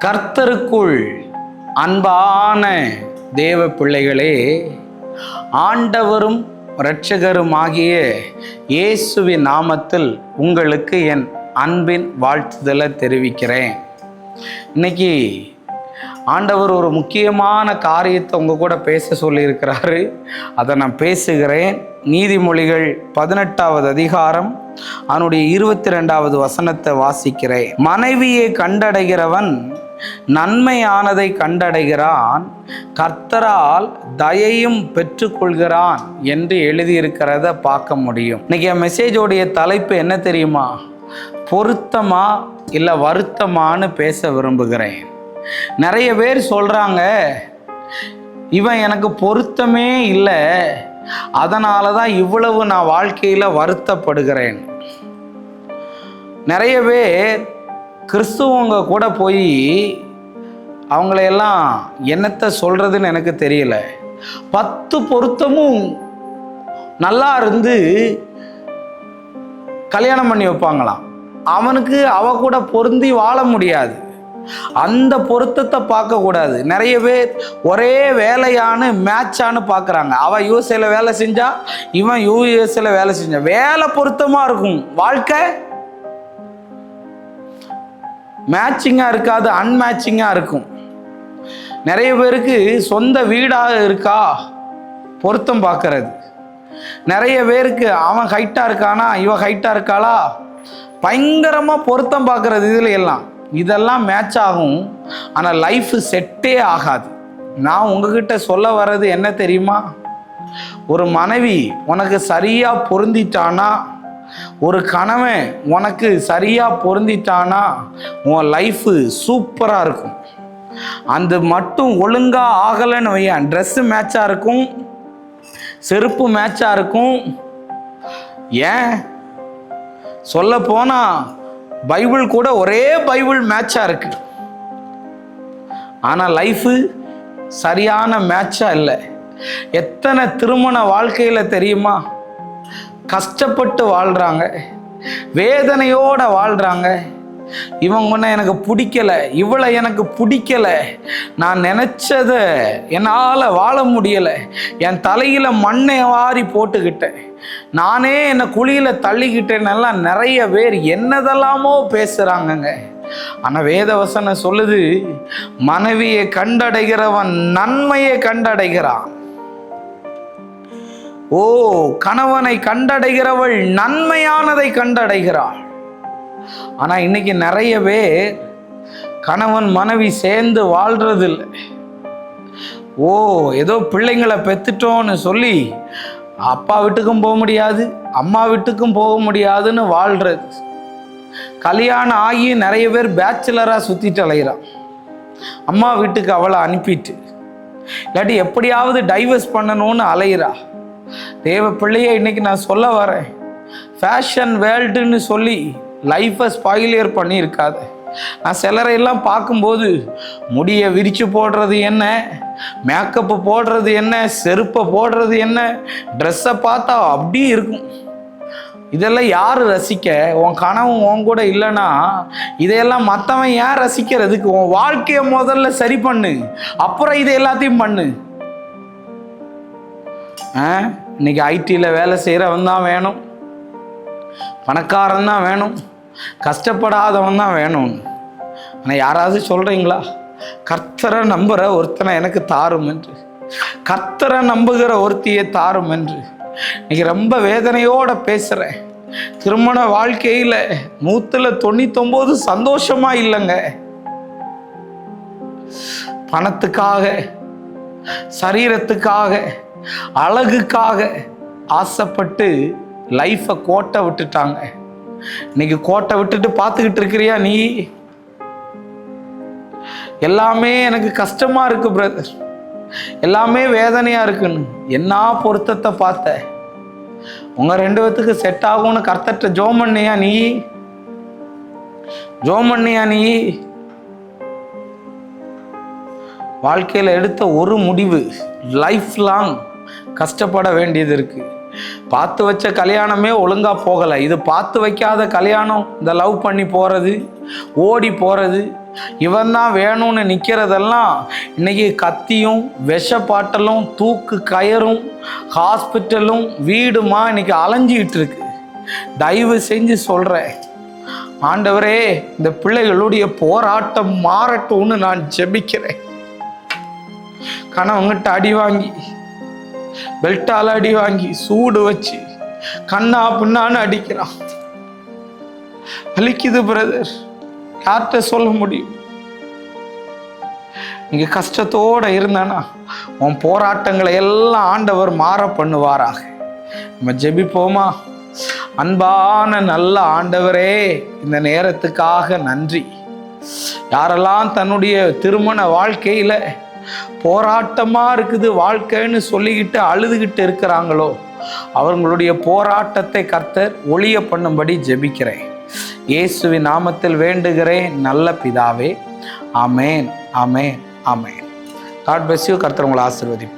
கர்த்தருக்குள் அன்பான தேவ பிள்ளைகளே, ஆண்டவரும் இரட்சகருமாகிய இயேசுவின் நாமத்தில் உங்களுக்கு என் அன்பின் வாழ்த்துதலை தெரிவிக்கிறேன். இன்னைக்கு ஆண்டவர் ஒரு முக்கியமான காரியத்தை உங்கள் கூட பேச சொல்லியிருக்கிறாரு. அதை நான் பேசுகிறேன். நீதிமொழிகள் 18வது அதிகாரம் அதனுடைய 22வது வசனத்தை வாசிக்கிறேன். மனைவியை கண்டடைகிறவன் நன்மையானதை கண்டடைகிறான், கர்த்தரால் தயையும் பெற்றுக்கொள்கிறான் என்று எழுதியிருக்கிறத பார்க்க முடியும். இன்னைக்கு என் மெசேஜோடைய தலைப்பு என்ன தெரியுமா? பொருத்தமா இல்லை வருத்தமானு பேச விரும்புகிறேன். நிறைய பேர் சொல்கிறாங்க, இவன் எனக்கு பொருத்தமே இல்லை, அதனால தான் இவ்வளவு நான் வாழ்க்கையில் வருத்தப்படுகிறேன். நிறைய பேர் கிறிஸ்துவங்க கூட போய் அவங்களையெல்லாம் என்னத்தை சொல்கிறதுன்னு எனக்கு தெரியல. 10 பொருத்தமும் நல்லா இருந்து கல்யாணம் பண்ணி வைப்பாங்களாம். அவனுக்கு அவ கூட பொருந்தி வாழ முடியாது. அந்த பொருத்தத்தை பார்க்கக்கூடாது. நிறைய பேர் ஒரே வேலையானு மேட்சானு பார்க்குறாங்க. அவன் யூஎஸ்ஏல வேலை செஞ்சா, இவன் யூஎஸ்ஏல வேலை செஞ்சா, வேலை பொருத்தமாக இருக்கும், வாழ்க்கை மேட்சிங்காக இருக்காது, அன்மேட்சிங்காக இருக்கும். நிறைய பேருக்கு சொந்த வீடாக இருக்கா பொருத்தம் பார்க்கறது. நிறைய பேருக்கு அவன் ஹைட்டாக இருக்கானா, இவன் ஹைட்டாக இருக்காளா, பயங்கரமாக பொருத்தம் பார்க்கறது. இதெல்லாம் மேட்ச் ஆகும், ஆனால் லைஃப் செட்டே ஆகாது. நான் உங்ககிட்ட சொல்ல வர்றது என்ன தெரியுமா? ஒரு மனைவி உனக்கு சரியாக பொருந்திட்டானா, ஒரு கணவன் உனக்கு சரியாக பொருந்திட்டானா உன் லைஃபு சூப்பராக இருக்கும். அந்த மட்டும் ஒழுங்காக ஆகலைன்னு வையன், ட்ரெஸ்ஸு மேட்சாக இருக்கும், செருப்பு மேட்சாக இருக்கும். ஏன் சொல்ல போனால் பைபிள் கூட ஒரே பைபிள் மேட்சாக இருக்கு, ஆனால் லைஃபு சரியான மேட்சாக இல்லை. எத்தனை திருமண வாழ்க்கையில் தெரியுமா கஷ்டப்பட்டு வாழ்கிறாங்க, வேதனையோடு வாழ்கிறாங்க. இவங்க எனக்கு பிடிக்கலை, இவளை எனக்கு பிடிக்கலை, நான் நினச்சதை என்னால் வாழ முடியலை, என் தலையில் மண்ணை வாரி போட்டுக்கிட்டேன், நானே என்னை குழியில் தள்ளிக்கிட்டேன்னெல்லாம் நிறைய பேர் என்னதெல்லாமோ பேசுகிறாங்கங்க. ஆனால் வேதவசனம் சொல்லுது, மனைவியை கண்டடைகிறவன் நன்மையை கண்டடைகிறான். ஓ, கணவனை கண்டடைகிறவள் நன்மையானதை கண்டடைகிறாள். ஆனால் இன்னைக்கு நிறைய பேர் கணவன் மனைவி சேர்ந்து வாழ்றதில்லை. ஓ, ஏதோ பிள்ளைங்களை பெற்றுட்டோன்னு சொல்லி அப்பா வீட்டுக்கும் போக முடியாது, அம்மா வீட்டுக்கும் போக முடியாதுன்னு வாழ்கிறது. கல்யாணம் ஆகி நிறைய பேர் பேச்சுலராக சுற்றிட்டு அலைகிறான். அம்மா வீட்டுக்கு அவளை அனுப்பிட்டு இல்லாட்டி எப்படியாவது டைவர்ஸ் பண்ணணும்னு அலைகிறா. தேவ பிள்ளையை இன்னைக்கு நான் சொல்ல வரேன், ஃபேஷன் வேர்ல்டுன்னு சொல்லி லைஃப்பை ஸ்பாயிலியர் பண்ணியிருக்காத. நான் சிலரையெல்லாம் பார்க்கும்போது முடியை விரித்து போடுறது என்ன, மேக்கப்பு போடுறது என்ன, செருப்பை போடுறது என்ன, ட்ரெஸ்ஸை பார்த்தா அப்படி இருக்கும். இதெல்லாம் யார் ரசிக்க? உன் கனவும் உன் கூட இல்லைன்னா இதையெல்லாம் மற்றவன் ஏன் ரசிக்கிறதுக்கு? உன் வாழ்க்கையை முதல்ல சரி பண்ணு, அப்புறம் இதை எல்லாத்தையும் பண்ணு. இன்னைக்கு ஐடியில் வேலை செய்கிறவன் தான் வேணும், பணக்காரன் தான் வேணும், கஷ்டப்படாதவன் தான் வேணும். ஆனால் யாராவது சொல்கிறீங்களா, கர்த்தரை நம்புகிற ஒருத்தனை எனக்கு தாரும் என்று, கர்த்தரை நம்புகிற ஒருத்தியை தாரும் என்று? இன்னைக்கு ரொம்ப வேதனையோடு பேசுகிறேன். திருமண வாழ்க்கையில் 199 சந்தோஷமாக இல்லைங்க. பணத்துக்காக, சரீரத்துக்காக, அழகுக்காக ஆசைப்பட்டு லைஃப்பை கோட்டை விட்டுட்டாங்க. இன்னைக்கு கோட்டை விட்டுட்டு பார்த்துக்கிட்டு இருக்கிறியா நீ? எல்லாமே எனக்கு கஷ்டமா இருக்கு பிரதர், எல்லாமே வேதனையா இருக்குன்னு என்ன பொருத்தத்தை பார்த்த? உங்க 2 பேத்துக்கு செட் ஆகும்னு கர்த்தர்ட்ட ஜோம் பண்ணியா நீ? ஜோம் பண்ணியா நீ? வாழ்க்கையில் எடுத்த ஒரு முடிவு லைஃப் லாங் கஷ்டப்பட வேண்டியது இருக்கு. பார்த்து வச்ச கல்யாணமே ஒழுங்காக போகலை. இது பார்த்து வைக்காத கல்யாணம், இந்த லவ் பண்ணி போகிறது, ஓடி போகிறது, இவன் தான் வேணும்னு நிற்கிறதெல்லாம் இன்னைக்கு கத்தியும் விஷப்பாட்டலும் தூக்கு கயரும் ஹாஸ்பிட்டலும் வீடுமா இன்னைக்கு அலைஞ்சிக்கிட்டு இருக்கு. தயவு செஞ்சு சொல்கிறேன், ஆண்டவரே இந்த பிள்ளைகளுடைய போராட்டம் மாறட்டும்னு நான் ஜெபிக்கிறேன். கணவங்கிட்ட அடி வாங்கி, பெல்ட்டால் அடி வாங்கி, சூடு வச்சு கண்ணா பின்னான்னு அடிக்கிறான். வலிக்குது பிரதர், யார்கிட்ட சொல்ல முடியும்? நீங்க கஷ்டத்தோட இருந்தானா உன் போராட்டங்களை எல்லாம் ஆண்டவர் மாற பண்ணுவாராக. நம்ம ஜெபிப்போமா? அன்பான நல்ல ஆண்டவரே, இந்த நேரத்துக்காக நன்றி. யாரெல்லாம் தன்னுடைய திருமண வாழ்க்கையில போராட்டமா இருக்குது வாழ்க்கைன்னு சொல்லிக்கிட்டு அழுதுகிட்டு இருக்கிறாங்களோ அவர்களுடைய போராட்டத்தை கர்த்தர் ஒழிய பண்ணும்படி ஜெபிக்கிறேன். இயேசுவின் நாமத்தில் வேண்டுகிறேன் நல்ல பிதாவே. ஆமேன், ஆமேன், ஆமேன். God bless you. கர்த்தர் உங்களை ஆசீர்வதிப்பார்.